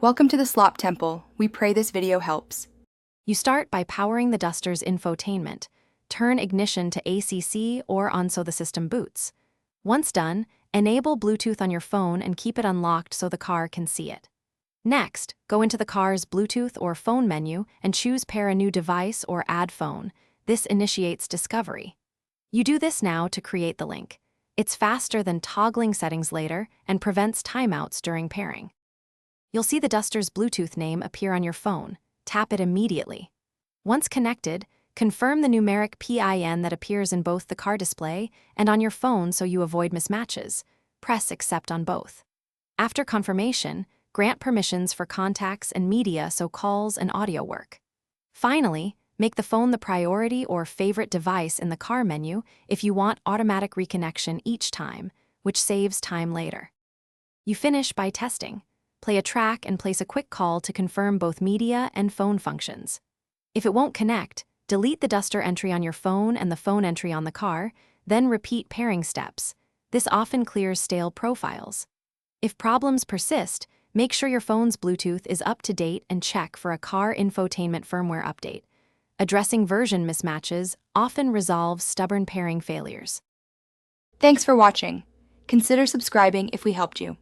Welcome to the Slop Temple. We pray this video helps. You start by powering the Duster's infotainment. Turn ignition to ACC or on so the system boots. Once done, enable Bluetooth on your phone and keep it unlocked so the car can see it. Next, go into the car's Bluetooth or phone menu and choose Pair a new device or Add phone. This initiates discovery. You do this now to create the link. It's faster than toggling settings later and prevents timeouts during pairing. You'll see the Duster's Bluetooth name appear on your phone. Tap it immediately. Once connected, confirm the numeric PIN that appears in both the car display and on your phone so you avoid mismatches. Press Accept on both. After confirmation, grant permissions for contacts and media so calls and audio work. Finally, make the phone the priority or favorite device in the car menu if you want automatic reconnection each time, which saves time later. You finish by testing. Play a track and place a quick call to confirm both media and phone functions. If it won't connect, delete the Duster entry on your phone and the phone entry on the car, then repeat pairing steps. This often clears stale profiles. If problems persist, make sure your phone's Bluetooth is up to date and check for a car infotainment firmware update. Addressing version mismatches often resolves stubborn pairing failures. Thanks for watching. Consider subscribing if we helped you.